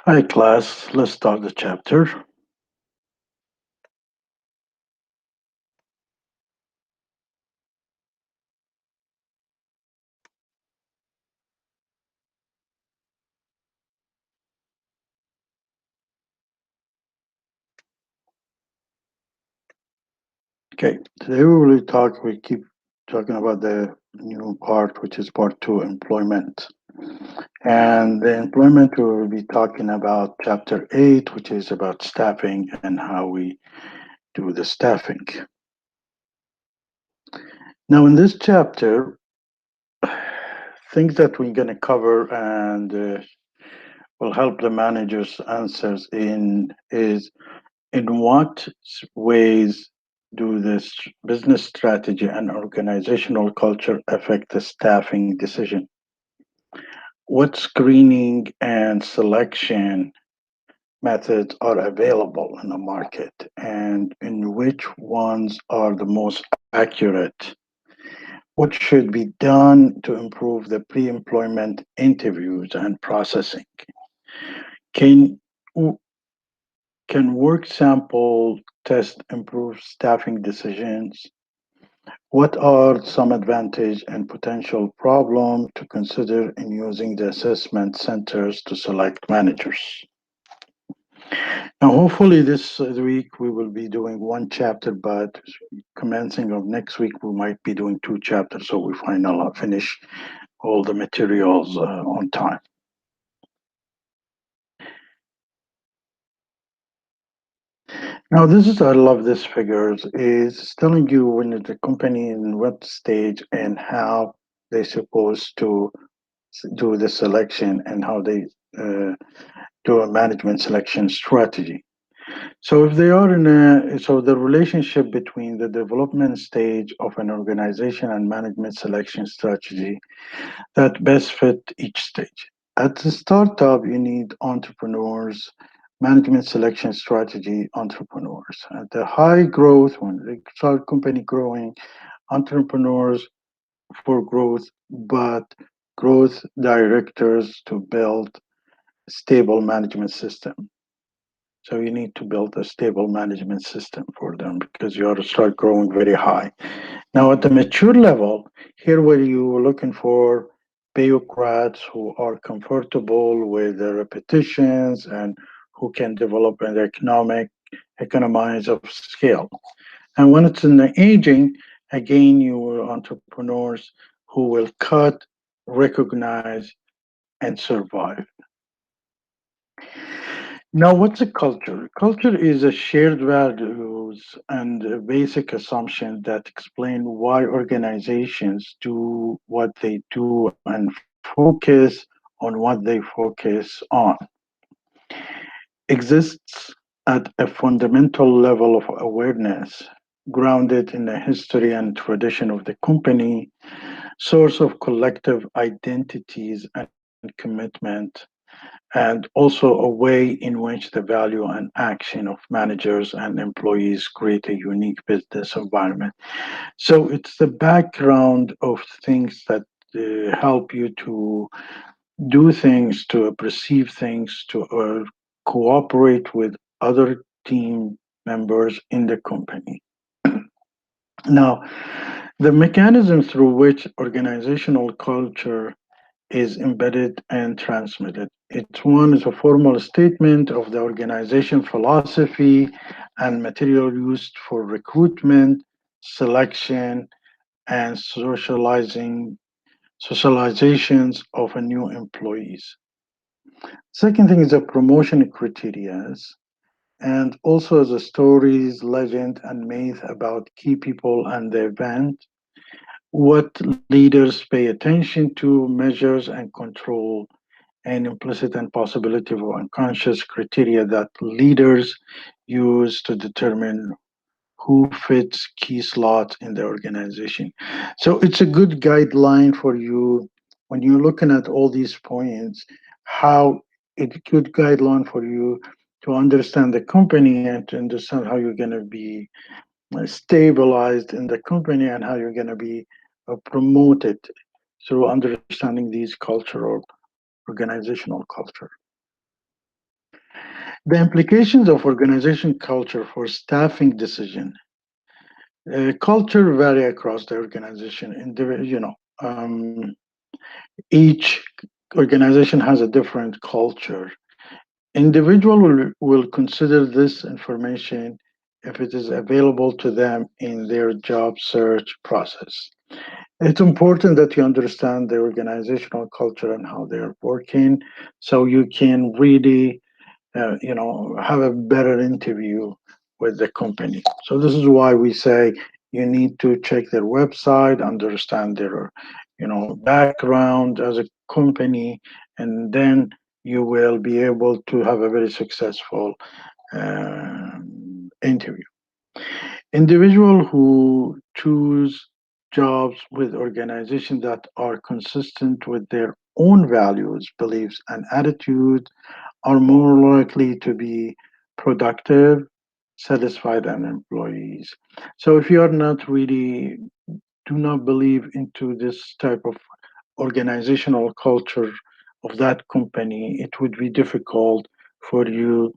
Hi, class. Let's start the chapter. Okay, today we keep talking about the new part, which is part two, employment. And the employment, we will be talking about chapter 8, which is about staffing and how we do the staffing. Now, in this chapter, things that we're going to cover and will help the managers answers in is in what ways do this business strategy and organizational culture affect the staffing decision? What screening and selection methods are available in the market, and in which ones are the most accurate? What should be done to improve the pre employment interviews and processing? Can can work sample test improve staffing decisions? What are some advantage and potential problem to consider in using the assessment centers to select managers? Now, hopefully this week we will be doing one chapter, but commencing of next week we might be doing two chapters, so we finish all the materials on time. Now, I love this figures, is telling you when the company in what stage and how they're supposed to do the selection and how they uh, do a management selection strategy. So if they are so the relationship between the development stage of an organization and management selection strategy that best fit each stage. At the startup, you need entrepreneurs, management selection strategy entrepreneurs. At the high growth, when they start company growing, entrepreneurs for growth, but growth directors to build stable management system. So you need to build a stable management system for them because you ought to start growing very high. Now at the mature level, here where you are looking for bureaucrats who are comfortable with the repetitions and who can develop an economies of scale. And when it's in the aging, again, you are entrepreneurs who will cut, recognize, and survive. Now, what's a culture? Culture is a shared values and a basic assumption that explain why organizations do what they do and focus on what they focus on. Exists at a fundamental level of awareness, grounded in the history and tradition of the company, source of collective identities and commitment, and also a way in which the value and action of managers and employees create a unique business environment. So it's the background of things that help you to do things, to perceive things, to cooperate with other team members in the company. Now, the mechanism through which organizational culture is embedded and transmitted. It's one is a formal statement of the organization philosophy and material used for recruitment, selection, and socializations of a new employees. Second thing is a promotion criteria, and also the stories, legend, and myth about key people and the event, what leaders pay attention to, measures and control, and implicit and possibility of unconscious criteria that leaders use to determine who fits key slots in the organization. So it's a good guideline for you when you're looking at all these points, how it's a good guideline for you to understand the company and to understand how you're going to be stabilized in the company and how you're going to be promoted through understanding these cultural organizational culture. The implications of organization culture for staffing decision. Culture vary across the organization. Each organization has a different culture. Individual will consider this information if it is available to them in their job search process. It's important that you understand the organizational culture and how they're working so you can really have a better interview with the company. So this is why we say you need to check their website, understand their background as a company, and then you will be able to have a very successful interview. Individual who choose jobs with organizations that are consistent with their own values, beliefs, and attitudes are more likely to be productive, satisfied, and employees. So if you are not really do not believe into this type of organizational culture of that company, it would be difficult for you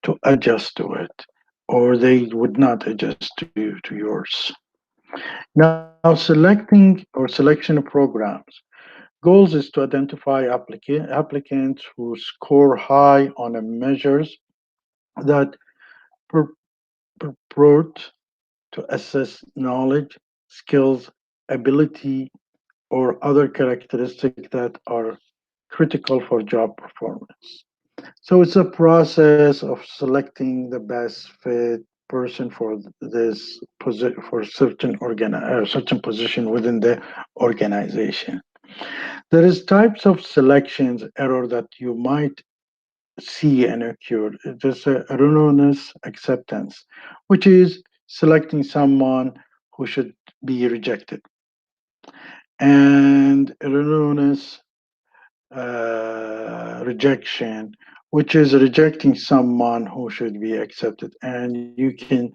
to adjust to it, or they would not adjust to yours. Now, selecting or selection programs. Goals is to identify applicants who score high on a measures that pur- purport to assess knowledge, skills, ability, or other characteristics that are critical for job performance. So it's a process of selecting the best fit person for this for certain position within the organization. There is types of selections error that you might see and occur. There's a erroneous acceptance, which is selecting someone who should be rejected, and erroneous rejection, which is rejecting someone who should be accepted. And you can,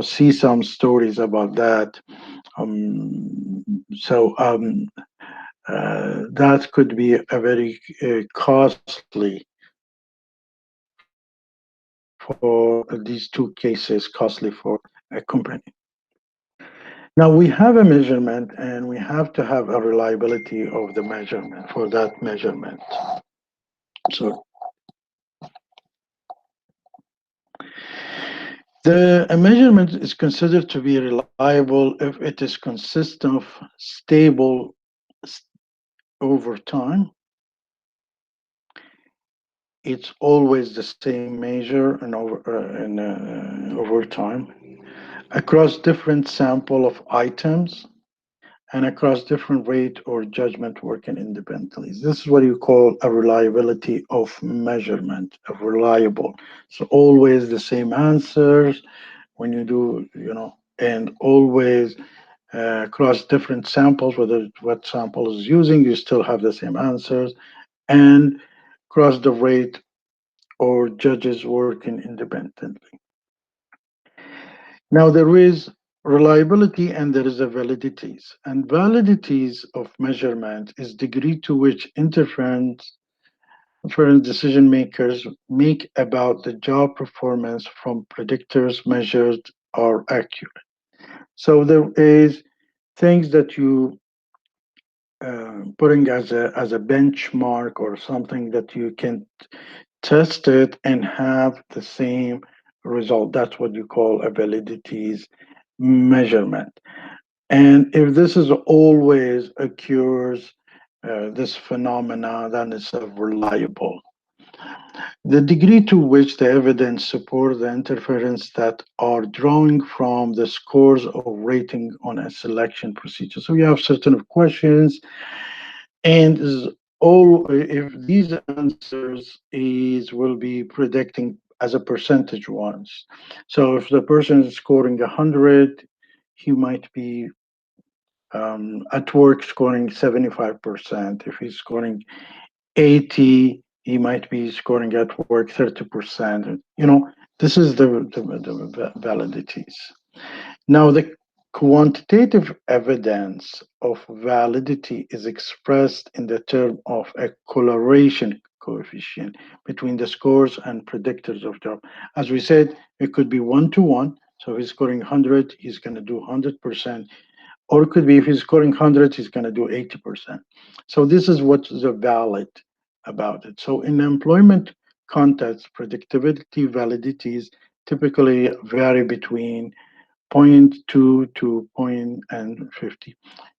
see some stories about that. So that could be a very costly for these two cases, costly for a company. Now we have a measurement and we have to have a reliability of the measurement for that measurement. So a measurement is considered to be reliable if it is consistent, stable s- over time. It's always the same measure and over time across different sample of items and across different rate or judgment working independently. This is what you call a reliability of measurement, of reliable. So always the same answers when you do, and always across different samples, whether what sample is using, you still have the same answers, and cross the rate or judges working independently. Now there is reliability and there is a validities. And validities of measurement is degree to which different decision makers make about the job performance from predictors measured are accurate. So there is things that you putting as a benchmark or something that you can test it and have the same result. That's what you call a validities measurement. And if this is always occurs, this phenomena, then it's reliable. The degree to which the evidence support the inference that are drawing from the scores of rating on a selection procedure. So you have certain questions, and is all if these answers is will be predicting as a percentage ones. So if the person is scoring 100, he might be at work scoring 75%. If he's scoring 80, he might be scoring at work 30%. This is the validities. Now, the quantitative evidence of validity is expressed in the term of a correlation. coefficient between the scores and predictors of job. As we said, it could be 1 to 1. So if he's scoring 100, he's going to do 100%. Or it could be if he's scoring 100, he's going to do 80%. So this is what's the valid about it. So in employment context, predictability validities typically vary between zero point 0.2 to zero point 0.50.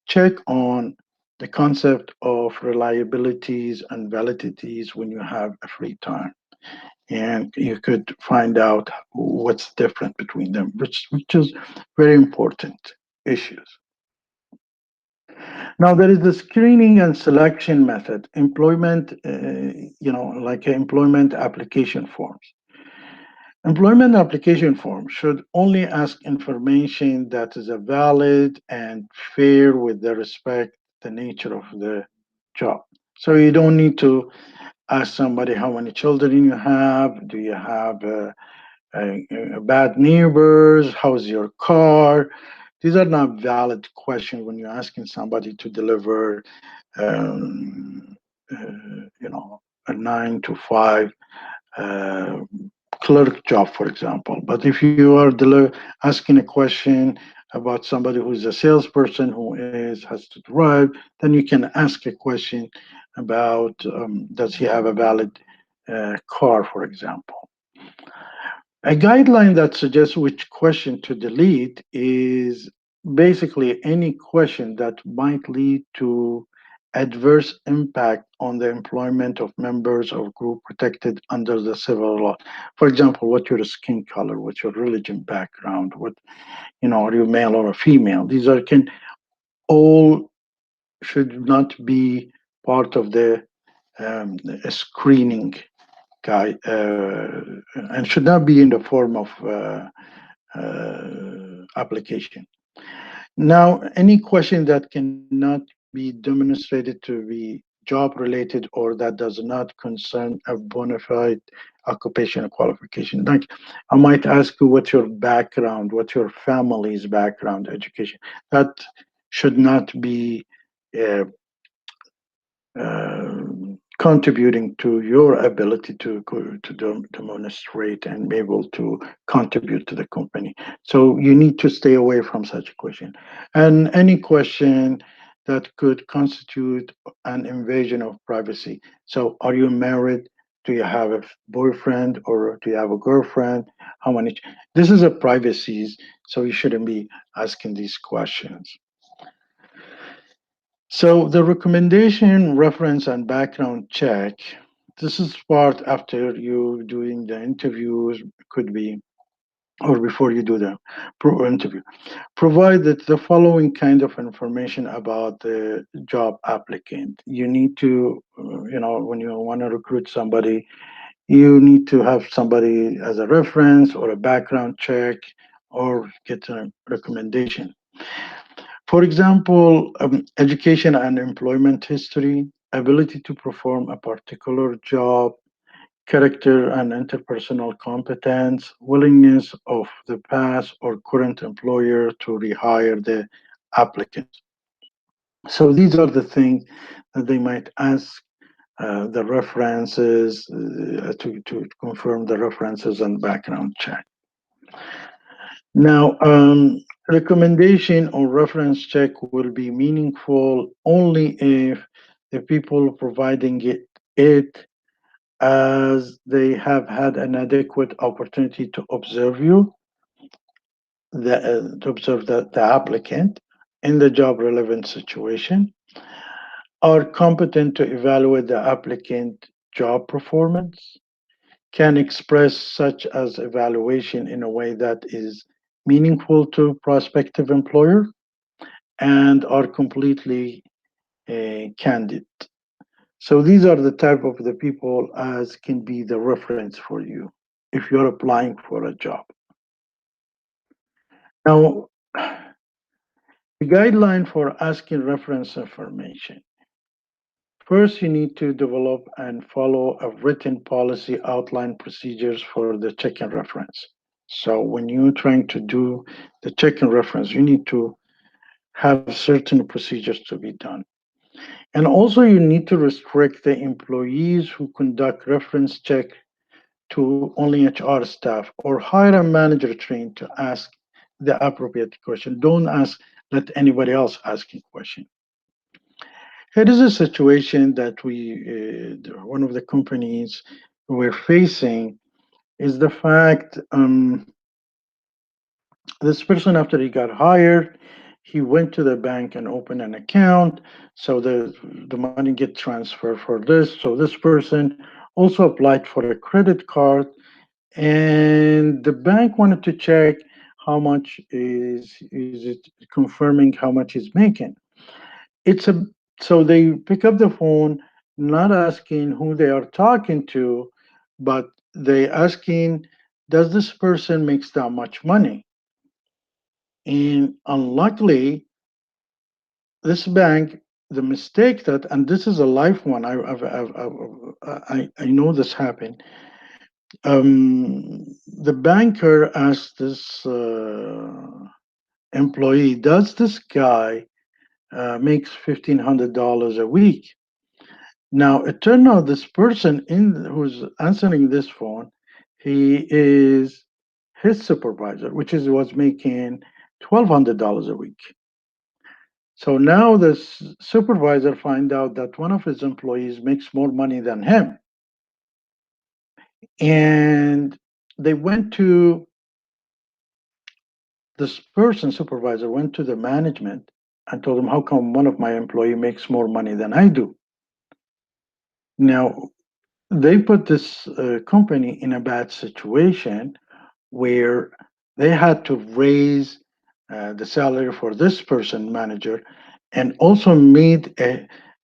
Check on the concept of reliabilities and validities when you have a free time. And you could find out what's different between them, which is very important issues. Now there is the screening and selection method, employment, like employment application forms. Employment application form should only ask information that is a valid and fair with the respect the nature of the job. So you don't need to ask somebody how many children you have, do you have bad neighbors, how's your car. These are not valid questions when you're asking somebody to deliver, um, a 9 to 5 uh, clerk job, for example. But if you are asking a question about somebody who is a salesperson has to drive, then you can ask a question about does he have a valid car, for example. A guideline that suggests which question to delete is basically any question that might lead to adverse impact on the employment of members of group protected under the civil law. For example, what your skin color, what's your religion background, are you male or a female? These are can all should not be part of the screening guide and should not be in the form of application. Now, any question that cannot be demonstrated to be job related or that does not concern a bona fide occupational qualification. Like I might ask you what's your background, what's your family's background, education. That should not be uh, uh, contributing to your ability to demonstrate and be able to contribute to the company. So you need to stay away from such a question. And any question that could constitute an invasion of privacy. So are you married? Do you have a boyfriend or do you have a girlfriend? How many? This is a privacy, so you shouldn't be asking these questions. So the recommendation, reference, and background check, this is part after you doing the interviews, could be, or before you do the interview. Provide that the following kind of information about the job applicant. You need to, when you want to recruit somebody, you need to have somebody as a reference or a background check or get a recommendation. For example, education and employment history, ability to perform a particular job, character and interpersonal competence, willingness of the past or current employer to rehire the applicant. So these are the things that they might ask the references to confirm the references and background check. Now, recommendation or reference check will be meaningful only if the people providing it as they have had an adequate opportunity to observe to observe the applicant in the job relevant situation, are competent to evaluate the applicant job performance, can express such as evaluation in a way that is meaningful to prospective employer, and are completely candid. So these are the type of the people as can be the reference for you if you're applying for a job. Now, the guideline for asking reference information. First, you need to develop and follow a written policy outline procedures for the check-in reference. So when you're trying to do the check-in reference, you need to have certain procedures to be done. And also, you need to restrict the employees who conduct reference check to only HR staff or hire a manager trained to ask the appropriate question. Don't let anybody else asking question. Here is a situation that one of the companies we're facing is the fact this person, after he got hired, he went to the bank and opened an account. So the money get transferred for this. So this person also applied for a credit card, and the bank wanted to check how much is it confirming how much he's making. It's a So they pick up the phone, not asking who they are talking to, but they asking, does this person makes that much money? And unluckily, this bank, the mistake that, and this is a life one, I know this happened. The banker asked this employee, does this guy makes $1,500 a week? Now, it turned out this person who's answering this phone, he is his supervisor, which is was making $1,200 a week. So now the supervisor find out that one of his employees makes more money than him, and they went to this person supervisor went to the management and told them, how come one of my employee makes more money than I do? Now they put this company in a bad situation where they had to raise the salary for this person manager, and also made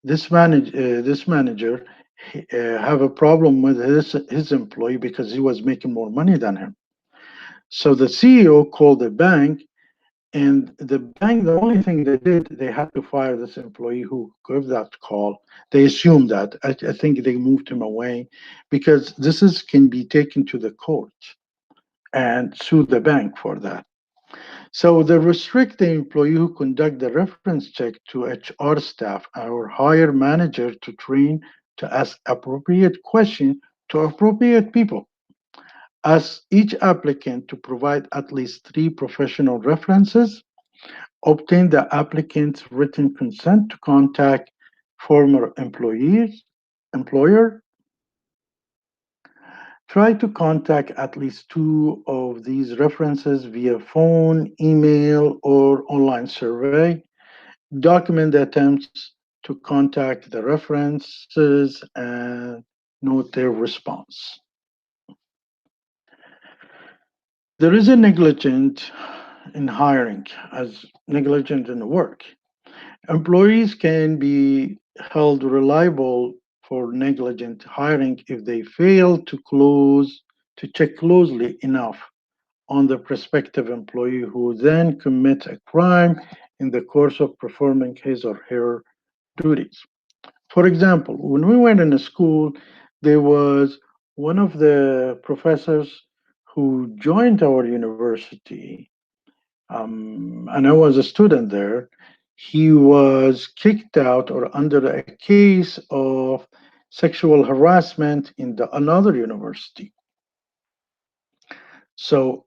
this manager have a problem with his employee because he was making more money than him. So the CEO called the bank, and the bank, the only thing they did, they had to fire this employee who gave that call. They assumed that. I think they moved him away because this is can be taken to the court and sue the bank for that. So they restrict the employee who conduct the reference check to HR staff or hire manager to train to ask appropriate questions to appropriate people. Ask each applicant to provide at least three professional references. Obtain the applicant's written consent to contact former employer. Try to contact at least two of these references via phone, email, or online survey. Document the attempts to contact the references and note their response. There is a negligent in hiring as negligent in work. Employees can be held reliable for negligent hiring if they fail to check closely enough on the prospective employee who then commits a crime in the course of performing his or her duties. For example, when we went in a school, there was one of the professors who joined our university, and I was a student there. He was kicked out or under a case of sexual harassment in another university. So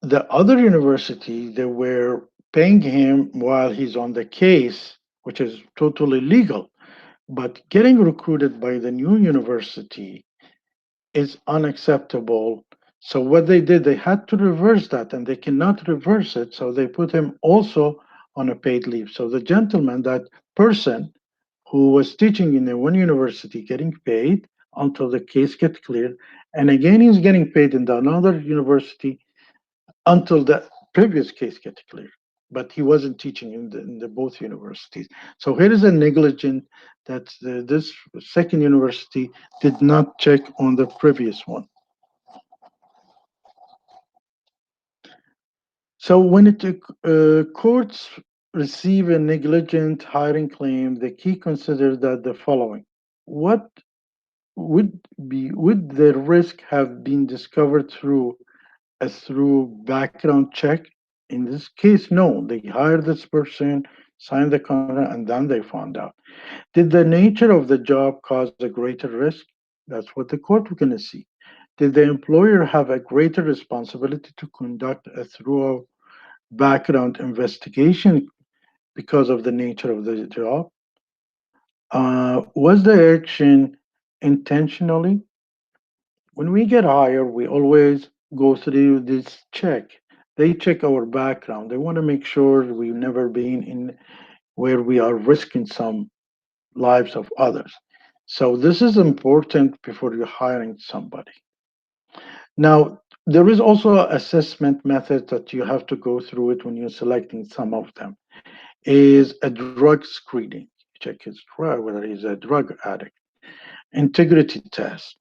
the other university, they were paying him while he's on the case, which is totally legal. But getting recruited by the new university is unacceptable. So what they did, they had to reverse that, and they cannot reverse it. So they put him also on a paid leave. So the gentleman, that person who was teaching in the one university, getting paid until the case gets cleared, and again he's getting paid in the another university until the previous case gets cleared. But he wasn't teaching in the both universities. So here is a negligent that this second university did not check on the previous one. So when courts receive a negligent hiring claim, the key consider that the following: what would the risk have been discovered through background check? In this case, no. They hired this person, signed the contract, and then they found out. Did the nature of the job cause a greater risk? That's what the court was going to see. Did the employer have a greater responsibility to conduct a thorough background investigation because of the nature of the job? Was the action intentionally? When we get hired, we always go through this check. They check our background. They want to make sure we've never been in where we are risking some lives of others. So this is important before you're hiring somebody. Now, there is also assessment methods that you have to go through it when you're selecting some of them. Is a drug screening. Check his drug, whether he's a drug addict. Integrity test,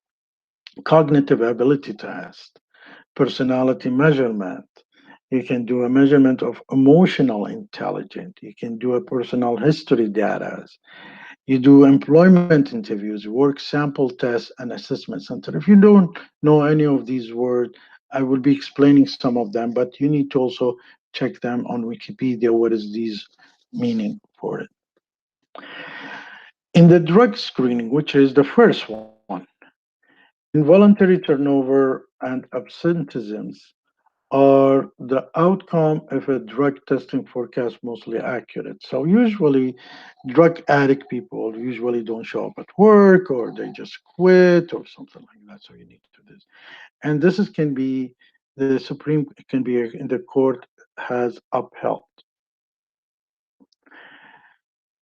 cognitive ability test, personality measurement. You can do a measurement of emotional intelligence. You can do a personal history data. You do employment interviews, work sample tests, and assessment center. If you don't know any of these words, I will be explaining some of them, but you need to also check them on Wikipedia. What is these meaning for it? In the drug screening, which is the first one, involuntary turnover and absenteeisms are the outcome of a drug testing forecast mostly accurate. So usually drug addict people usually don't show up at work or they just quit or something like that. So you need to do this. And this is can be the Supreme can be in the court has upheld.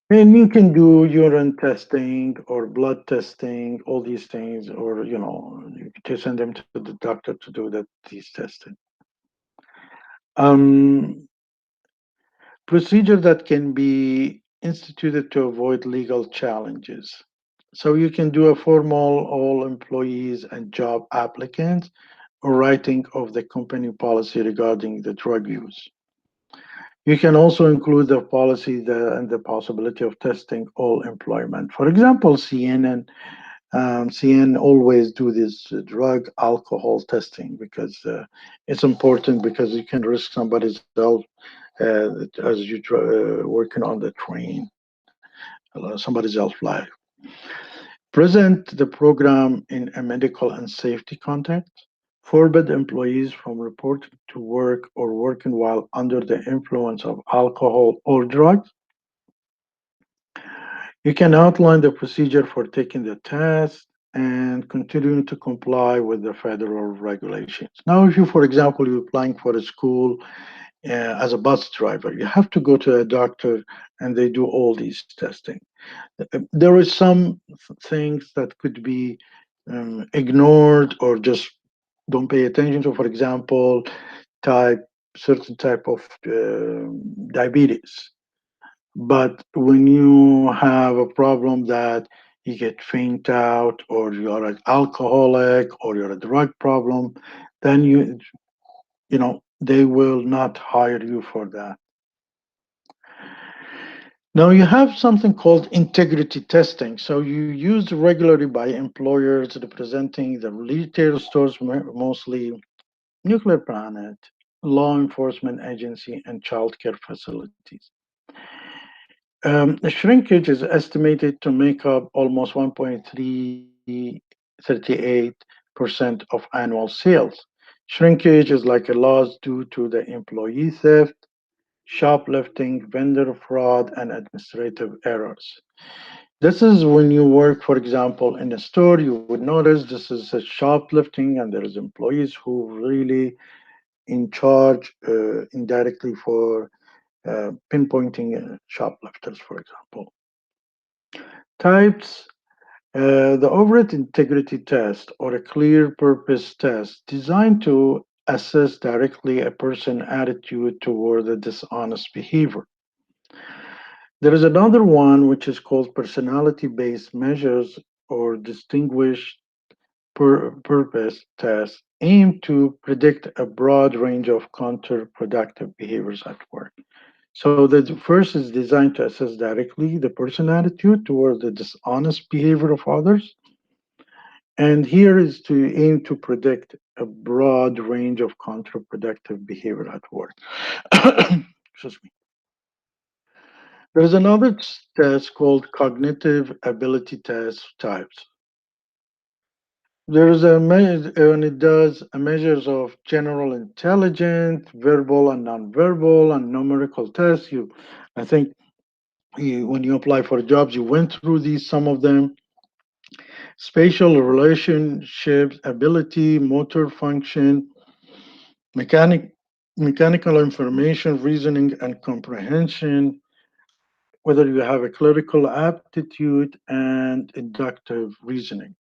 And you can do urine testing or blood testing, all these things, or you can send them to the doctor to do that these testing. Um, Procedure that can be instituted to avoid legal challenges. So you can do a formal all employees and job applicants or writing of the company policy regarding the drug use. You can also include the policy and the possibility of testing all employment. For example, CN always do this drug alcohol testing because it's important because you can risk somebody's health as you working on the train, somebody's else life. Present the program in a medical and safety context. Forbid employees from reporting to work or working while under the influence of alcohol or drugs. You can outline the procedure for taking the test and continuing to comply with the federal regulations. Now, if you, for example, you're applying for a school as a bus driver, you have to go to a doctor and they do all these testing. There is some things that could be ignored or just don't pay attention to. For example, type certain type of diabetes. But when you have a problem that you get faint out, or you're an alcoholic, or you're a drug problem, then they will not hire you for that. Now you have something called integrity testing. So you use regularly by employers representing the retail stores, mostly nuclear plant, law enforcement agency, and childcare facilities. The shrinkage is estimated to make up almost 1.338% of annual sales. Shrinkage is like a loss due to the employee theft, shoplifting, vendor fraud, and administrative errors. This is when you work, for example, in a store, you would notice this is a shoplifting, and there is employees who really in charge indirectly for pinpointing shoplifters, for example. Types the overall integrity test or a clear purpose test designed to assess directly a person's attitude toward the dishonest behavior. There is another one which is called personality based measures or distinguished purpose tests aimed to predict a broad range of counterproductive behaviors at work. So the first is designed to assess directly the person attitude toward the dishonest behavior of others. And here is to aim to predict a broad range of counterproductive behavior at work. Excuse me. There's another test called cognitive ability test types. There is and it does a measures of general intelligence, verbal and nonverbal, and numerical tests. I think when you apply for jobs, you went through these, some of them. Spatial relationships, ability, motor function, mechanic, mechanical information, reasoning, and comprehension, whether you have a clerical aptitude and inductive reasoning.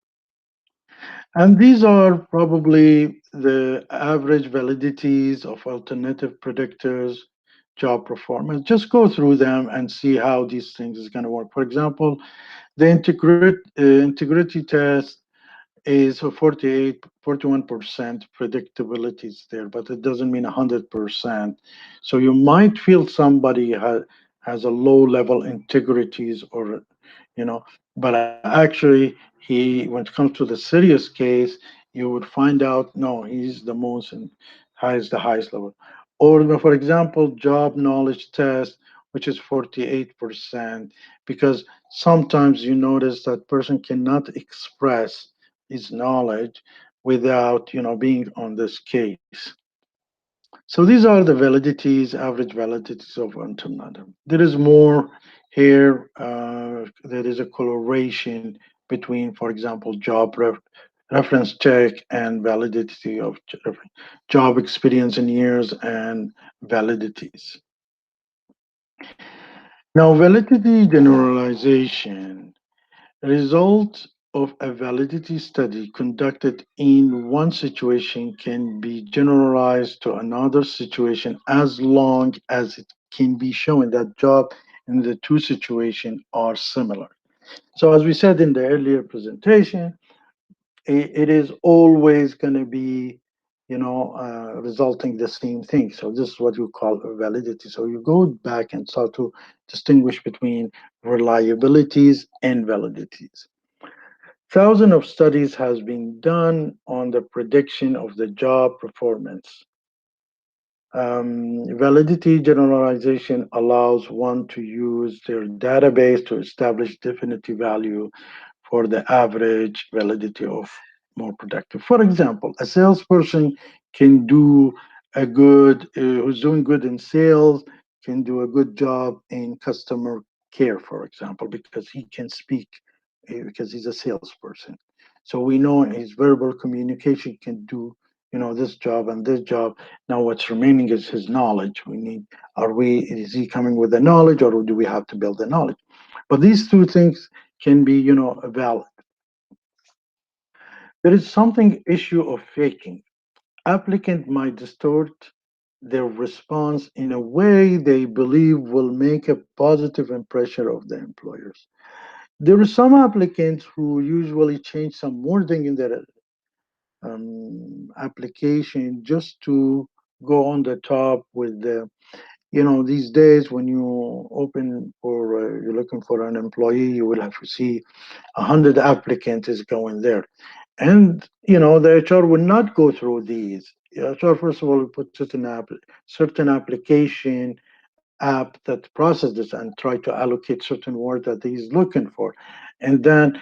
And these are probably the average validities of alternative predictors, job performance. Just go through them and see how these things is going to work. For example, the integrity test is a 41% predictability is there, but it doesn't mean 100%. So you might feel somebody has a low level integrities, or but actually when it comes to the serious case, you would find out no, he's the most and has the highest level. Or for example, job knowledge test, which is 48%, because sometimes you notice that person cannot express his knowledge without being on this case. So these are the validities, average validities of alternative. There is more here. There is a correlation between, for example, reference check and validity of job experience in years and validities. Now, validity generalization. Results of a validity study conducted in one situation can be generalized to another situation as long as it can be shown that job in the two situations are similar. So, as we said in the earlier presentation, it is always going to be, resulting the same thing. So, this is what you call a validity. So, you go back and start to distinguish between reliabilities and validities. Thousands of studies has been done on the prediction of the job performance. Validity generalization allows one to use their database to establish definitive value for the average validity of more productive. For example, a salesperson can do who's doing good in sales, can do a good job in customer care, for example, because he can speak, because he's a salesperson. So we know his verbal communication can do, this job and this job. Now what's remaining is his knowledge. Is he coming with the knowledge, or do we have to build the knowledge? But these two things can be, valid. There is something issue of faking. Applicant might distort their response in a way they believe will make a positive impression of the employers. There are some applicants who usually change some wording in their application just to go on the top with the, these days when you open for, you're looking for an employee, you will have to see 100 applicants is going there. And the HR will not go through these. HR first of all will put certain application app that process this and try to allocate certain word that he's looking for, and then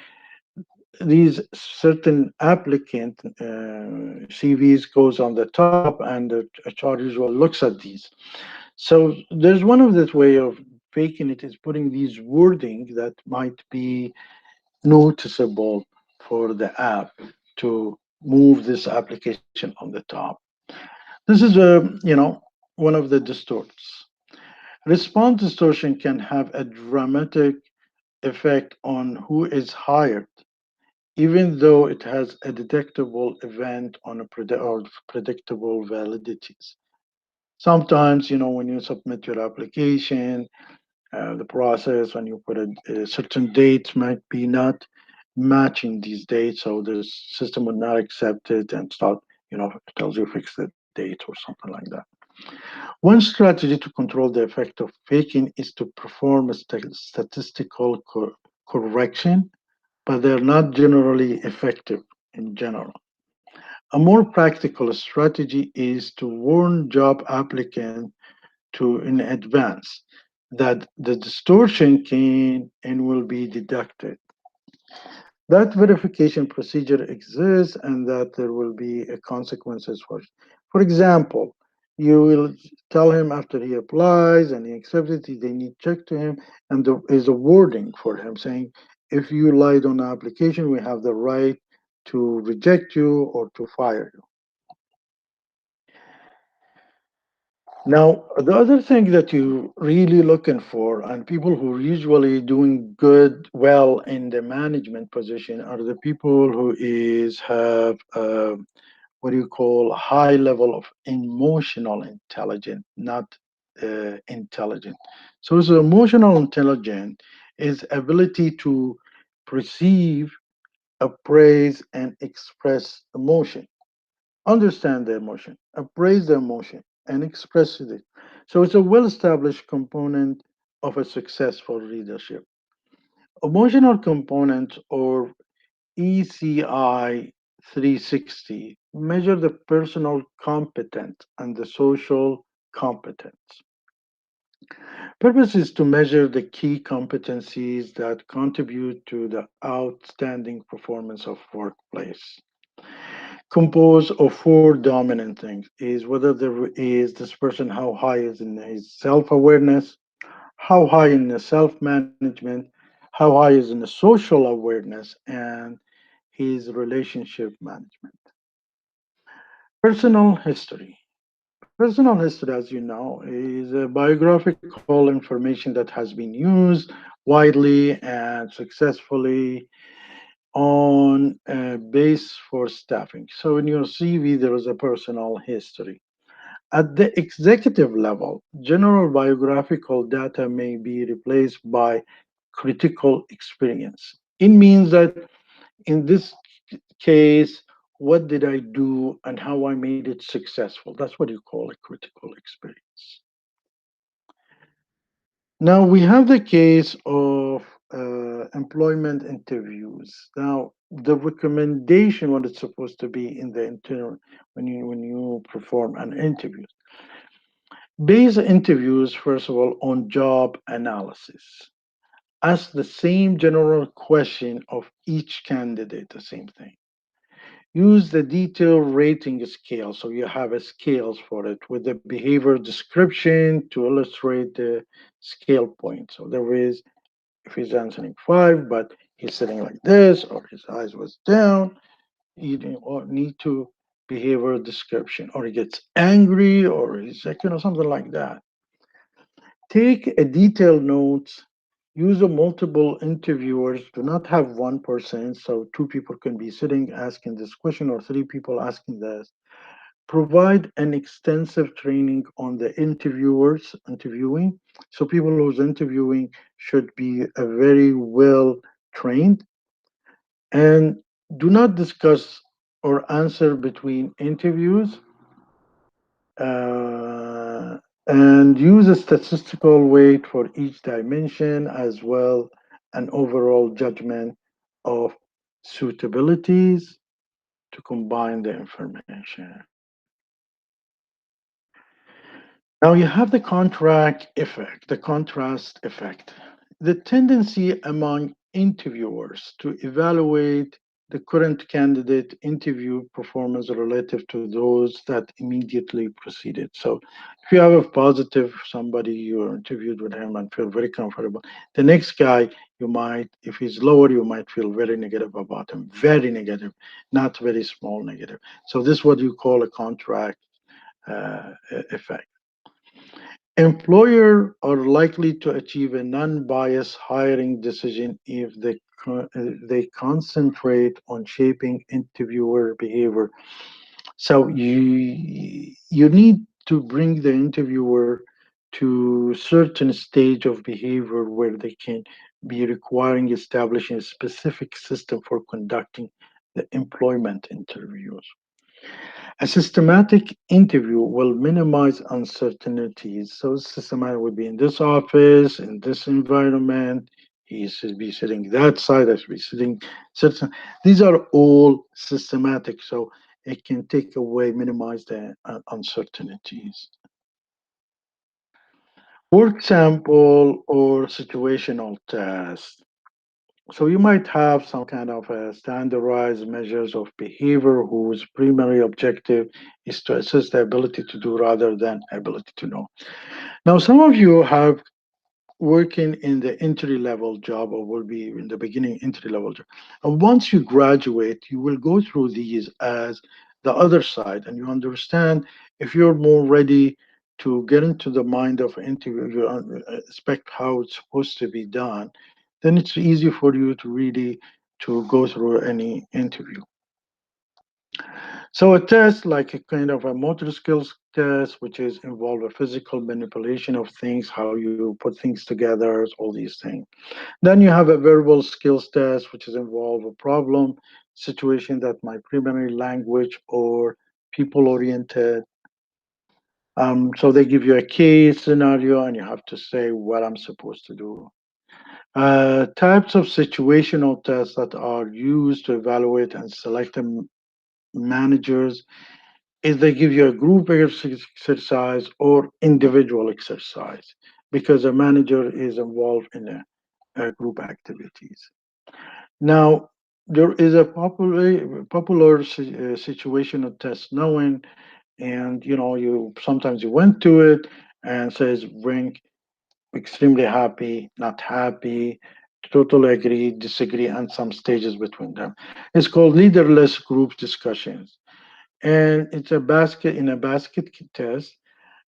these certain applicant CVs goes on the top, and the HR usually looks at these. So there's one of this way of faking it is putting these wording that might be noticeable for the app to move this application on the top. This is one of the distorts. Response distortion can have a dramatic effect on who is hired, even though it has a detectable event on or predictable validities. Sometimes, when you submit your application, the process when you put a certain date might be not matching these dates, so the system would not accept it and start, it tells you fix the date or something like that. One strategy to control the effect of faking is to perform a statistical correction, but they're not generally effective in general. A more practical strategy is to warn job applicants to in advance. that the distortion can and will be deducted. That verification procedure exists and that there will be a consequences for it. For example, you will tell him after he applies and he accepts it, they need check to him, and there is a wording for him saying, if you lied on the application, we have the right to reject you or to fire you. Now, the other thing that you really looking for, and people who are usually doing well in the management position, are the people who is have what do you call high level of emotional intelligence, not intelligent. So emotional intelligence is ability to perceive, appraise, and express emotion, understand the emotion, appraise the emotion, and express it. So it's a well established component of a successful leadership. Emotional component, or ECI 360, measure the personal competence and the social competence. Purpose is to measure the key competencies that contribute to the outstanding performance of workplace. Composed of four dominant things: is whether there is this person, how high is in his self-awareness, how high in the self-management, how high is in the social awareness, and his relationship management. Personal history. Personal history, as you know, is a biographical information that has been used widely and successfully on a base for staffing. So in your CV, there is a personal history. At the executive level, general biographical data may be replaced by critical experience. It means that in this case, what did I do and how I made it successful? That's what you call a critical experience. Now we have the case of employment interviews. Now the recommendation, what it's supposed to be in the internal when you perform an interview, base interviews first of all on job analysis. Ask the same general question of each candidate, the same thing. Use the detailed rating scale. So you have a scales for it with the behavior description to illustrate the scale point. So there is, if he's answering five, but he's sitting like this, or his eyes was down, you need to behavior description, or he gets angry, or he's like, something like that. Take a detailed notes. Use a multiple interviewers. Do not have one person, so two people can be sitting asking this question or three people asking this. Provide an extensive training on the interviewers interviewing. So people who's interviewing should be a very well trained, and do not discuss or answer between interviews, and use a statistical weight for each dimension as well an overall judgment of suitabilities to combine the information. Now you have the contract effect, the contrast effect. The tendency among interviewers to evaluate the current candidate interview performance relative to those that immediately preceded. So if you have a positive somebody, you interviewed with him and feel very comfortable. The next guy, you might, if he's lower, you might feel very negative about him, very negative, not very small negative. So this is what you call a contract effect. Employer are likely to achieve a non-biased hiring decision if they concentrate on shaping interviewer behavior. So you need to bring the interviewer to certain stage of behavior where they can be requiring establishing a specific system for conducting the employment interviews. A systematic interview will minimize uncertainties. So, systematic would be in this office, in this environment. He should be sitting that side. I should be sitting certain. These are all systematic, so it can take away, minimize the uncertainties. Work sample or situational test. So you might have some kind of standardized measures of behavior whose primary objective is to assess the ability to do rather than ability to know. Now, some of you have working in the entry level job or will be in the beginning entry level job. And once you graduate, you will go through these as the other side and you understand if you're more ready to get into the mind of interview, you expect how it's supposed to be done, then it's easy for you to really to go through any interview. So a test like a kind of a motor skills test, which is involve a physical manipulation of things, how you put things together, all these things. Then you have a verbal skills test, which is involve a problem situation that my primary language or people oriented. So they give you a case scenario and you have to say what I'm supposed to do. Types of situational tests that are used to evaluate and select managers is they give you a group exercise or individual exercise because a manager is involved in a group activities. Now, there is a popular situational test knowing, and you sometimes you went to it and says rank extremely happy, not happy, totally agree, disagree, and some stages between them. It's called leaderless group discussions, and it's a basket test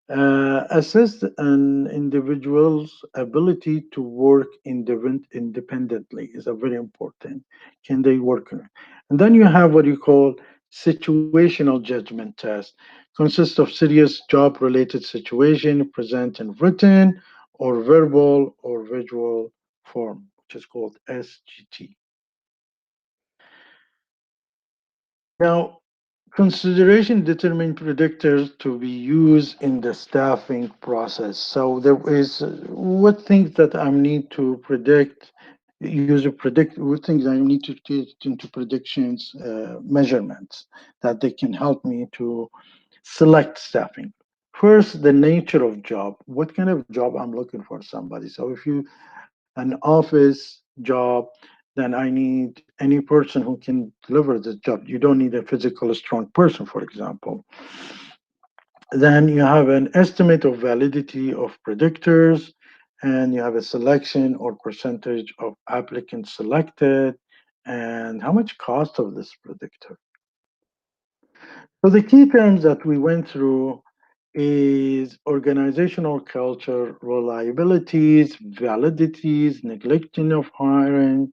assess an individual's ability to work independently is a very important. Can they work on it? And then you have what you call situational judgment test. Consists of serious job-related situation present in written or verbal or visual form, which is called SGT. Now, consideration determine predictors to be used in the staffing process. So there is what things that I need to predict, use a predict, what things I need to take into predictions, measurements that they can help me to select staffing. First, the nature of job. What kind of job I'm looking for somebody. So if you an office job, then I need any person who can deliver this job. You don't need a physical strong person, for example. Then you have an estimate of validity of predictors, and you have a selection or percentage of applicants selected, and how much cost of this predictor. So the key terms that we went through is organizational culture, reliabilities, validities, neglecting of hiring,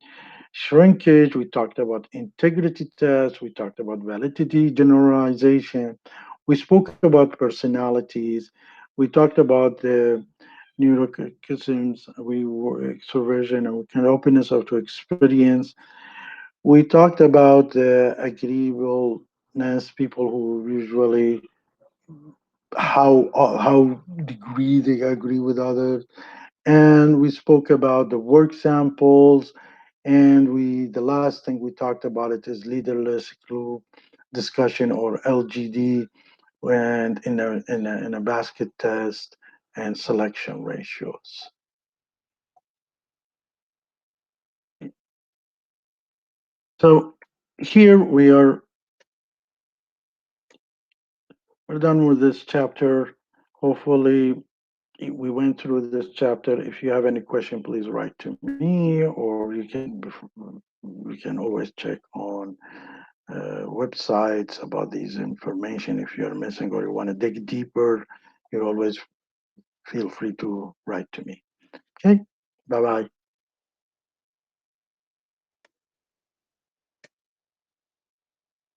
shrinkage. We talked about integrity tests. We talked about validity generalization. We spoke about personalities. We talked about the neuroticisms, we were extroversion and kind of openness of to experience. We talked about the agreeableness, people who usually how degree they agree with others, and we spoke about the work samples, and we the last thing we talked about it is leaderless group discussion or LGD, and in a basket test and selection ratios. So here we're done with this chapter. Hopefully we went through this chapter. If you have any question, please write to me, or you can always check on websites about these information. If you're missing or you want to dig deeper, you always feel free to write to me. Okay, bye bye.